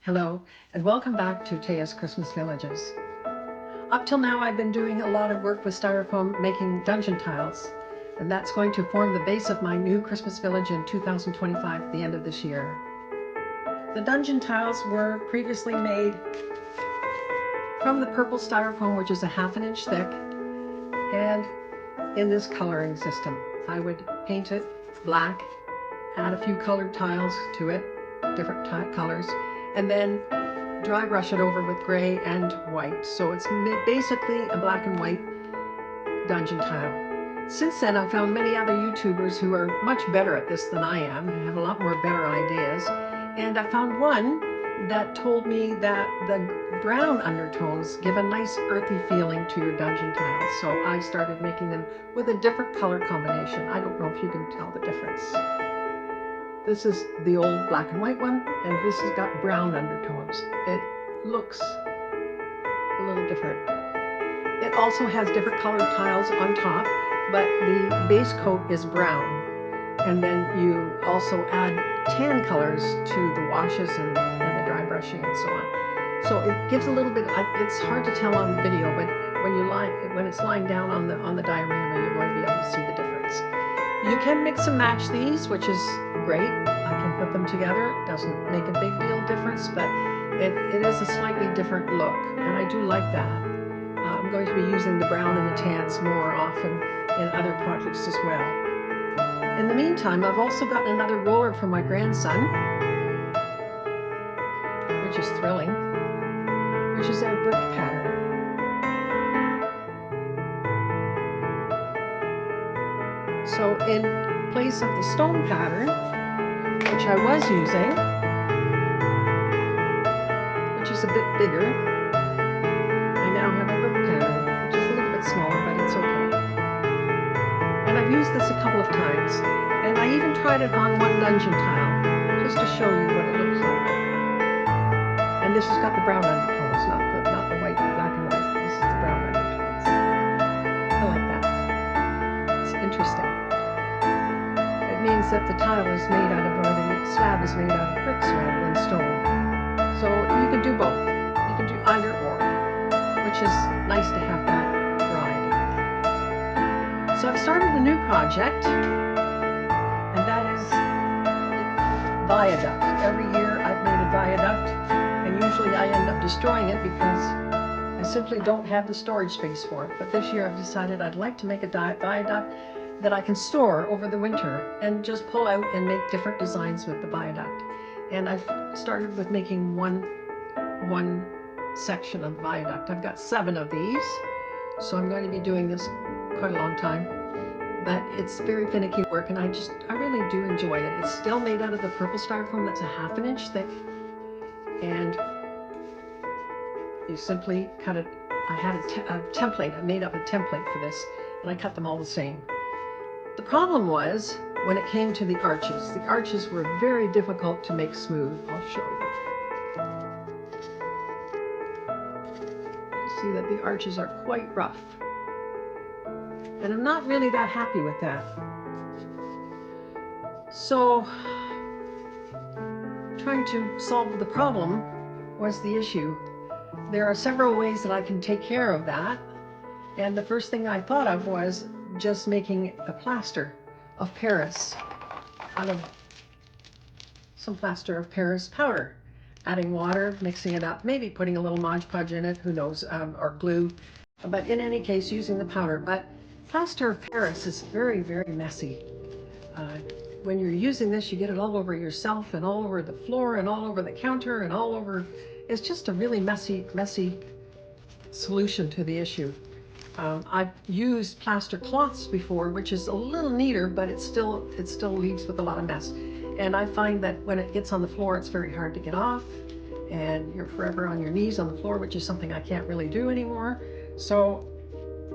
Hello, and welcome back to Thea's Christmas Villages. Up till now, I've been doing a lot of work with styrofoam making dungeon tiles, and that's going to form the base of my new Christmas village in 2025, at the end of this year. The dungeon tiles were previously made from the purple styrofoam, which is a ½ inch thick, and in this coloring system. I would paint it black, add a few colored tiles to it, different colors, and then dry brush it over with gray and white. So it's basically a black and white dungeon tile. Since then, I've found many other YouTubers who are much better at this than I am, and have a lot more better ideas. And I found one that told me that the brown undertones give a nice earthy feeling to your dungeon tiles. So I started making them with a different color combination. I don't know if you can tell the difference. This is the old black and white one, and this has got brown undertones. It looks a little different. It also has different colored tiles on top, but the base coat is brown. And then you also add tan colors to the washes and the dry brushing and so on. So it gives a little bit, it's hard to tell on video, but when it's lying down on the diorama, you're going to be able to see the difference. You can mix and match these, which is great. I can put them together. It doesn't make a big deal difference, but it is a slightly different look, and I do like that. I'm going to be using the brown and the tans more often in other projects as well. In the meantime, I've also gotten another roller for my grandson, which is thrilling, which is a brick pattern. So in place of the stone pattern, which I was using, which is a bit bigger, I now have a brick pattern, which is a little bit smaller, but it's okay. And I've used this a couple of times, and I even tried it on one dungeon tile, just to show you what it looks like. And this has got the brown undertones, not the white, black and white. This is the brown undertones. I like that. It's interesting. It means that the tile is made out of, or the slab is made out of bricks rather than stone. So you can do both. You can do either or, which is nice to have that variety. So I've started a new project, and that is Viaduct. Every year I've made a viaduct, and usually I end up destroying it because I simply don't have the storage space for it. But this year I've decided I'd like to make a viaduct that I can store over the winter and just pull out and make different designs with the viaduct. And I've started with making one section of viaduct. I've got 7 of these, so I'm going to be doing this quite a long time. But it's very finicky work, and I really do enjoy it. It's still made out of the purple styrofoam that's a ½ inch thick, and you simply cut it. I had a template. I made up a template for this, and I cut them all the same. The problem was when it came to the arches. The arches were very difficult to make smooth. I'll show you. You see that the arches are quite rough. And I'm not really that happy with that. So trying to solve the problem was the issue. There are several ways that I can take care of that. And the first thing I thought of was just making a plaster of Paris out of some plaster of Paris powder, adding water, mixing it up, maybe putting a little Mod Podge in it, who knows, or glue, but in any case using the powder. But plaster of Paris is very, very messy. When you're using this, you get it all over yourself and all over the floor and all over the counter and all over. It's just a really messy solution to the issue. I've used plaster cloths before, which is a little neater, but it still leaves with a lot of mess. And I find that when it gets on the floor, it's very hard to get off, and you're forever on your knees on the floor, which is something I can't really do anymore. So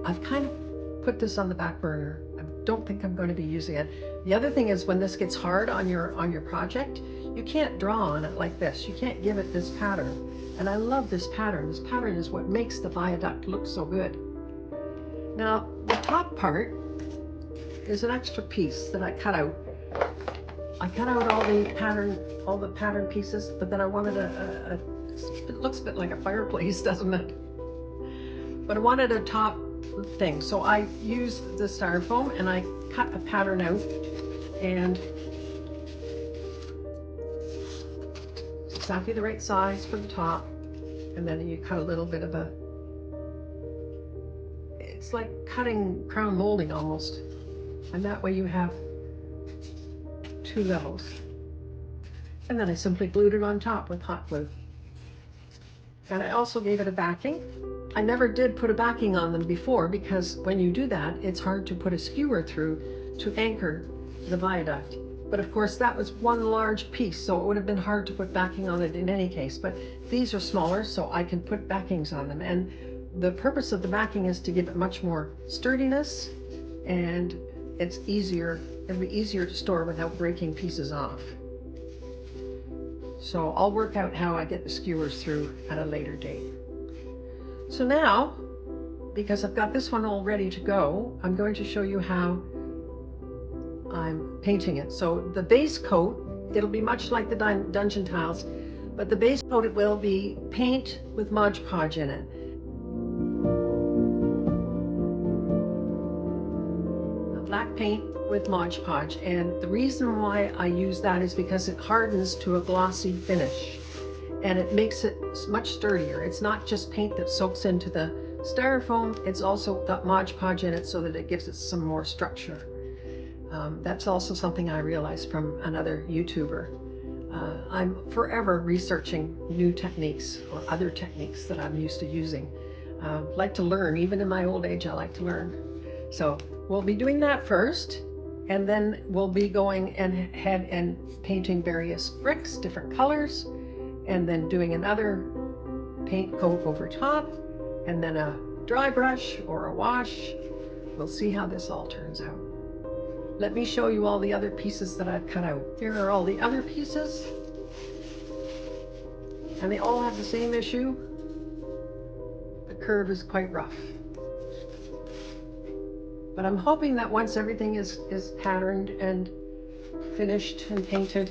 I've kind of put this on the back burner. I don't think I'm going to be using it. The other thing is, when this gets hard on your project, you can't draw on it like this. You can't give it this pattern. And I love this pattern. This pattern is what makes the viaduct look so good. Now, the top part is an extra piece that I cut out. I cut out all the pattern pieces, but then I wanted it looks a bit like a fireplace, doesn't it? But I wanted a top thing. So I used the styrofoam and I cut a pattern out, and it's exactly the right size for the top. And then you cut a little bit of it's like cutting crown molding almost. And that way you have 2 levels. And then I simply glued it on top with hot glue. And I also gave it a backing. I never did put a backing on them before, because when you do that, it's hard to put a skewer through to anchor the viaduct. But of course that was one large piece, so it would have been hard to put backing on it in any case. But these are smaller, so I can put backings on them. And the purpose of the backing is to give it much more sturdiness, and it'll be easier to store without breaking pieces off. So I'll work out how I get the skewers through at a later date. So now, because I've got this one all ready to go, I'm going to show you how I'm painting it. So the base coat, it'll be much like the dungeon tiles, but the base coat, it will be paint with Mod Podge in it. Black paint with Mod Podge, and the reason why I use that is because it hardens to a glossy finish and it makes it much sturdier. It's not just paint that soaks into the styrofoam, it's also got Mod Podge in it so that it gives it some more structure. That's also something I realized from another YouTuber. I'm forever researching new techniques or other techniques that I'm used to using. Like to learn, even in my old age, I like to learn. So we'll be doing that first, and then we'll be going ahead and painting various bricks, different colors, and then doing another paint coat over top, and then a dry brush or a wash. We'll see how this all turns out. Let me show you all the other pieces that I've cut out. Here are all the other pieces, and they all have the same issue. The curve is quite rough. But I'm hoping that once everything is patterned and finished and painted,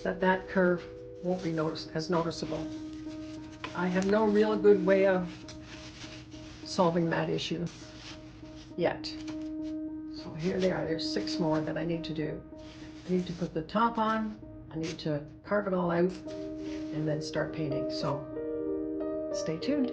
that curve won't be as noticeable. I have no real good way of solving that issue yet. So here they are. There's 6 more that I need to do. I need to put the top on, I need to carve it all out, and then start painting. So stay tuned.